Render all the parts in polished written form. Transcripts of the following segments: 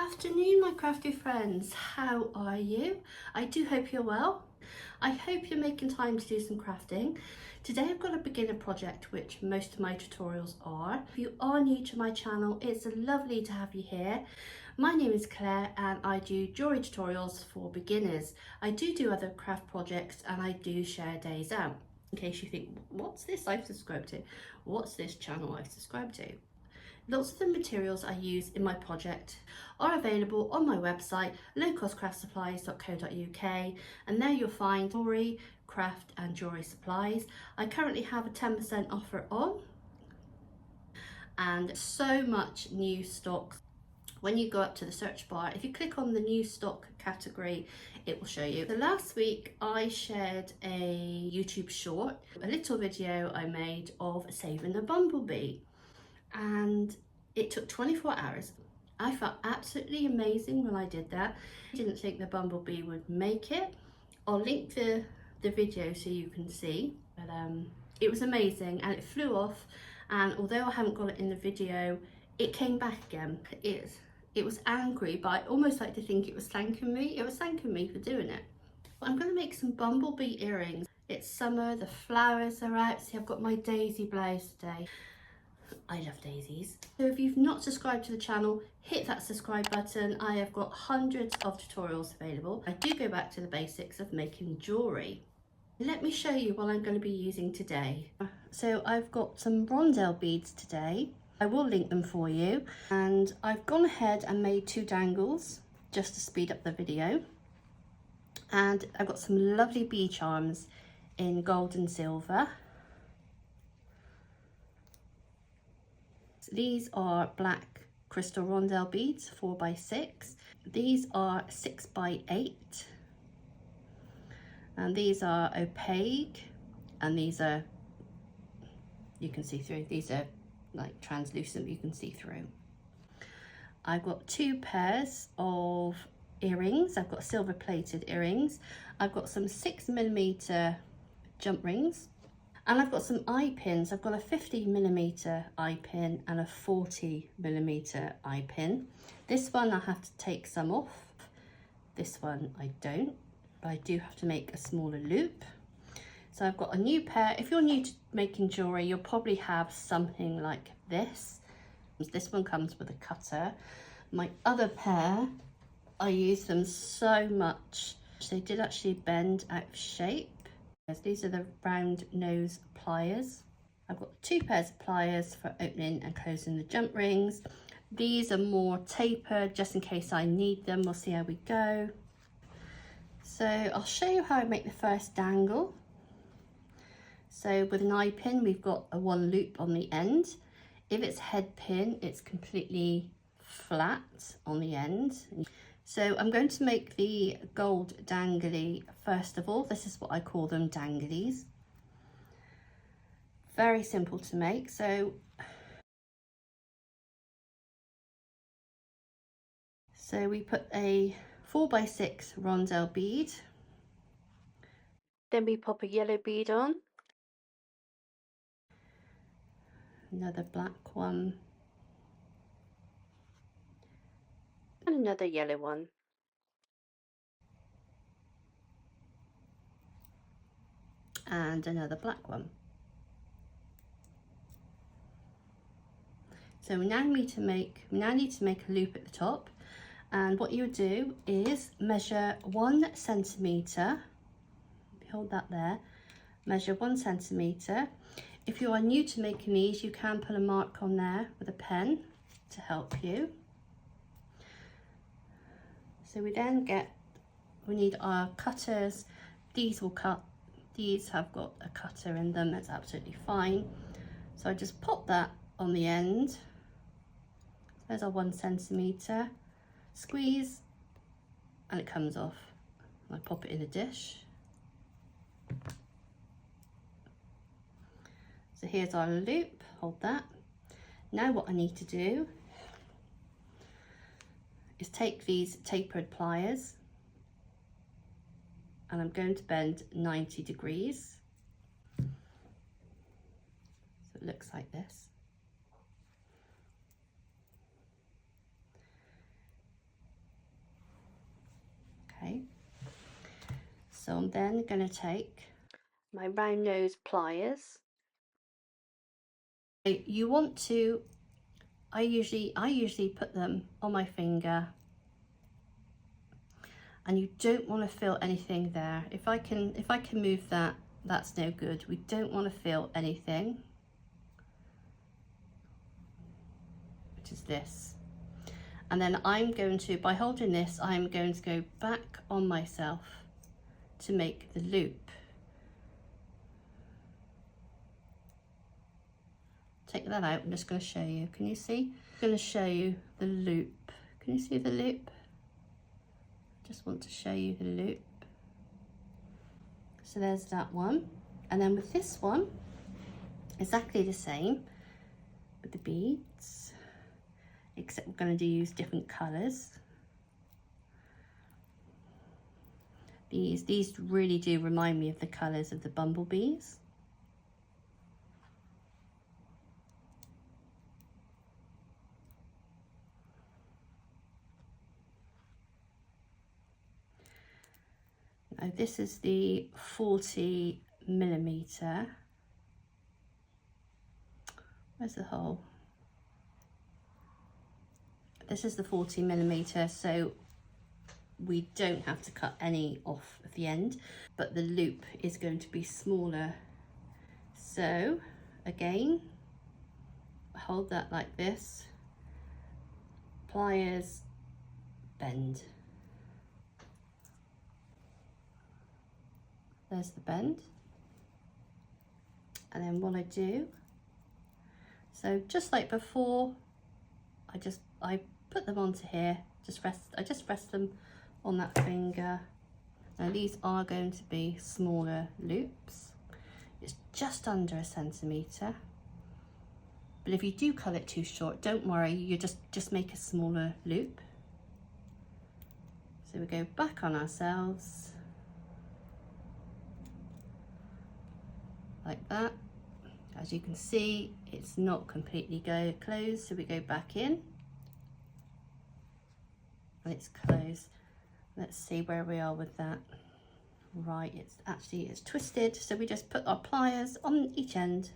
afternoon, my crafty friends. How are you? I do hope you're well. I hope you're making time to do some crafting. Today I've got a beginner project, which most of my tutorials are. If you are new to my channel, it's lovely to have you here. My name is Claire and I do jewellery tutorials for beginners. I do other craft projects and I do share days out. In case you think, what's this I've subscribed to? What's this channel I've subscribed to? Lots of the materials I use in my project are available on my website, lowcostcraftsupplies.co.uk, and there you'll find jewellery, craft and jewellery supplies. I currently have a 10% offer on and so much new stock. When you go up to the search bar, if you click on the new stock category, it will show you. So last week I shared a YouTube short, a little video I made of saving a bumblebee. And it took 24 hours. I felt absolutely amazing when I did that. I didn't think the bumblebee would make it. I'll link the video so you can see, but it was amazing and it flew off, and although I haven't got it in the video, it came back again. It was angry, but I almost like to think it was thanking me. It was thanking me for doing it. But I'm going to make some bumblebee earrings. It's summer, the flowers are out. See, I've got my daisy blouse today. I love daisies. So if you've not subscribed to the channel, hit that subscribe button. I have got hundreds of tutorials available. I do go back to the basics of making jewellery. Let me show you what I'm going to be using today. So I've got some rondelle beads today. I will link them for you. And I've gone ahead and made 2 dangles just to speed up the video. And I've got some lovely bead charms in gold and silver. These are black crystal rondelle beads, 4x6. These are 6x8. And these are opaque, and these are, you can see through. These are like translucent, you can see through. I've got 2 pairs of earrings. I've got silver plated earrings. I've got some 6mm jump rings. And I've got some eye pins. I've got a 50mm eye pin and a 40mm eye pin. This one I have to take some off. This one I don't, but I do have to make a smaller loop. So I've got a new pair. If you're new to making jewellery, you'll probably have something like this. This one comes with a cutter. My other pair, I use them so much. They did actually bend out of shape. These are the round nose pliers. I've got 2 pairs of pliers for opening and closing the jump rings. These are more tapered just in case I need them. We'll see how we go. So I'll show you how I make the first dangle. So with an eye pin, we've got a 1 loop on the end. If it's head pin, it's completely flat on the end. So I'm going to make the gold dangly first of all. This is what I call them, danglies. Very simple to make. So we put a 4x6 rondelle bead. Then we pop a yellow bead on. Another black one. And another yellow one. And another black one. So we now need to make a loop at the top, and what you do is measure 1 centimetre. Hold that there. Measure 1 centimetre. If you are new to making these, you can put a mark on there with a pen to help you. So we need our cutters. These will cut. These have got a cutter in them, that's absolutely fine. So I just pop that on the end. There's our 1 centimetre. Squeeze and it comes off. I pop it in a dish. So here's our loop, hold that. Now what I need to do is take these tapered pliers and I'm going to bend 90 degrees. So it looks like this. So I'm then going to take my round nose pliers. You want to, I usually put them on my finger, and you don't want to feel anything there. If I can move that, that's no good. We don't want to feel anything, which is this. And then I'm going to, by holding this, I'm going to go back on myself to make the loop. Take that out. I'm just going to show you. Can you see? I'm going to show you the loop. Can you see the loop? Just want to show you the loop. So there's that one. And then with this one, exactly the same with the beads, except we're going to use different colours. These really do remind me of the colours of the bumblebees. Now this is the 40mm. Where's the hole? This is the 40mm, so we don't have to cut any off at the end, but the loop is going to be smaller. So again, hold that like this, pliers, bend. There's the bend. And then what I do, so just like before, I put them onto here, I just rest them on that finger. Now these are going to be smaller loops. It's just under 1 centimetre. But if you do cut it too short, don't worry, you just make a smaller loop. So we go back on ourselves, like that. As you can see, it's not completely closed, so we go back in and it's closed. Let's see where we are with that. Right, it's twisted, so we just put our pliers on each end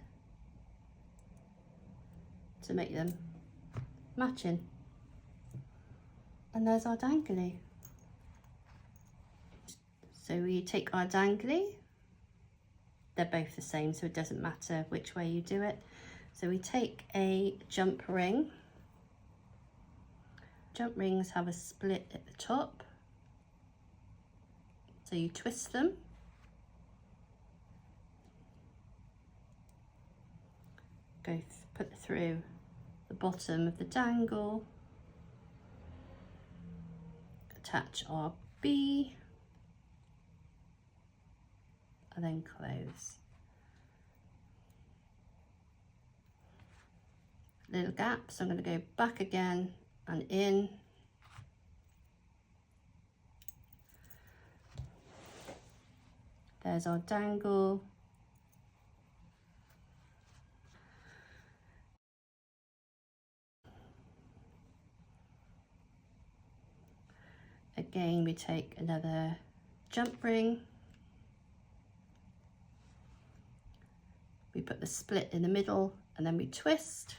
to make them matching. And there's our dangly. So we take our dangly. They're both the same, so it doesn't matter which way you do it. So we take a jump ring. Jump rings have a split at the top. So you twist them. Put through the bottom of the dangle. Attach our bee. And then close. Little gap, so I'm going to go back again and in. There's our dangle. Again, we take another jump ring. We put the split in the middle and then we twist.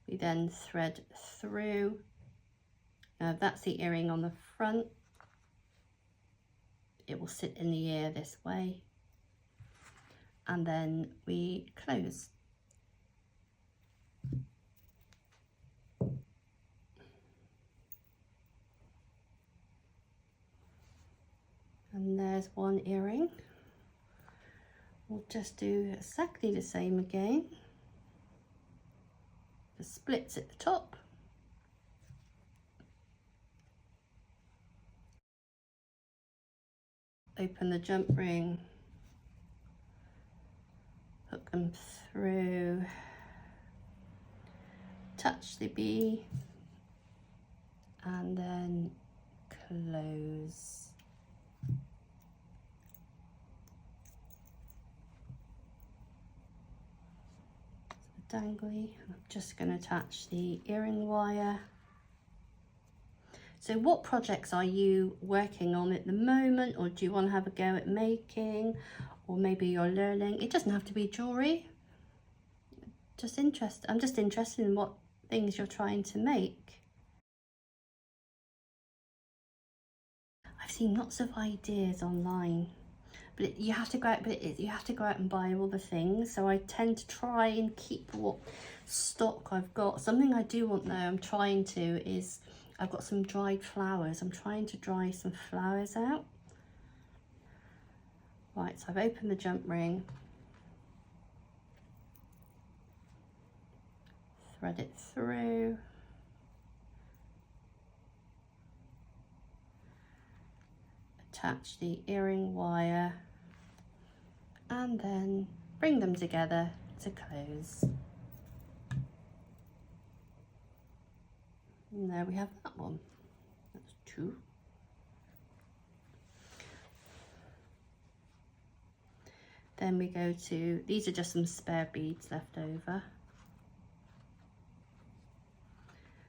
We then thread through. Now that's the earring on the front. It will sit in the ear this way. And then we close. And there's one earring. We'll just do exactly the same again. The splits at the top. Open the jump ring. Hook them through. Touch the bee. And then close. Dangly. I'm just going to attach the earring wire. So what projects are you working on at the moment, or do you want to have a go at making, or maybe you're learning? It doesn't have to be jewellery. I'm just interested in what things you're trying to make. I've seen lots of ideas online, but you have to go out. You have to go out and buy all the things. So I tend to try and keep what stock I've got. Something I do want though, I'm trying to, is I've got some dried flowers. I'm trying to dry some flowers out. Right, so I've opened the jump ring. Thread it through. Attach the earring wire and then bring them together to close. And there we have that one. That's two. Then we go to, these are just some spare beads left over.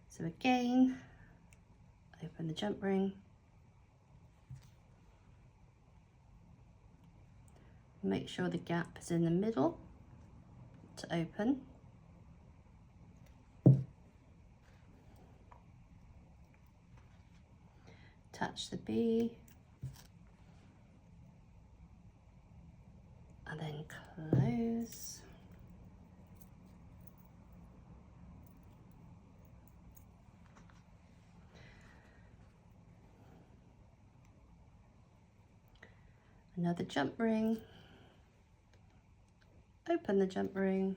So again, open the jump ring. Make sure the gap is in the middle to open. Attach the bee. And then close. Another jump ring. Open the jump ring.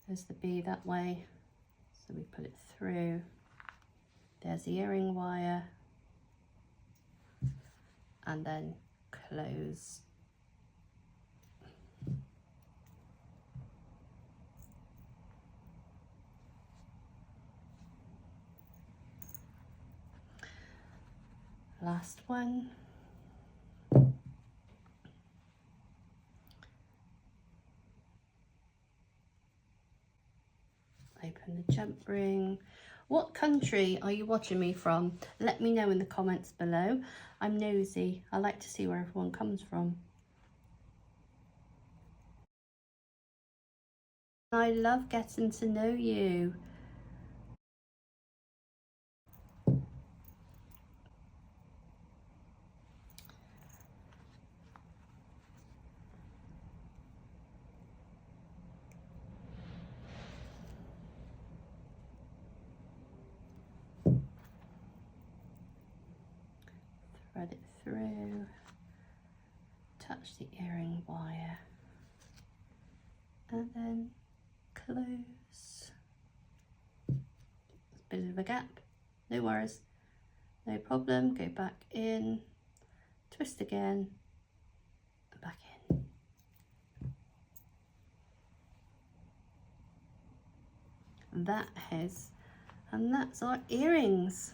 There's the bee that way. So we put it through. There's the earring wire. And then close. Last one. Open the jump ring. What country are you watching me from? Let me know in the comments below. I'm nosy. I like to see where everyone comes from. I love getting to know you. Thread it through, touch the earring wire, and then close. A bit of a gap, no worries, no problem. Go back in, twist again, and back in. And that's our earrings.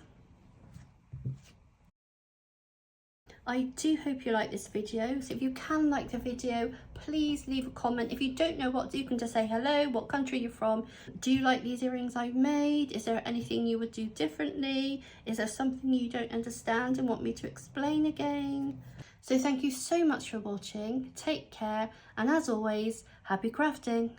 I do hope you like this video. So if you can like the video, please leave a comment. If you don't know what to do, you can just say hello, what country you're from. Do you like these earrings I've made? Is there anything you would do differently? Is there something you don't understand and want me to explain again? So thank you so much for watching. Take care, and as always, happy crafting.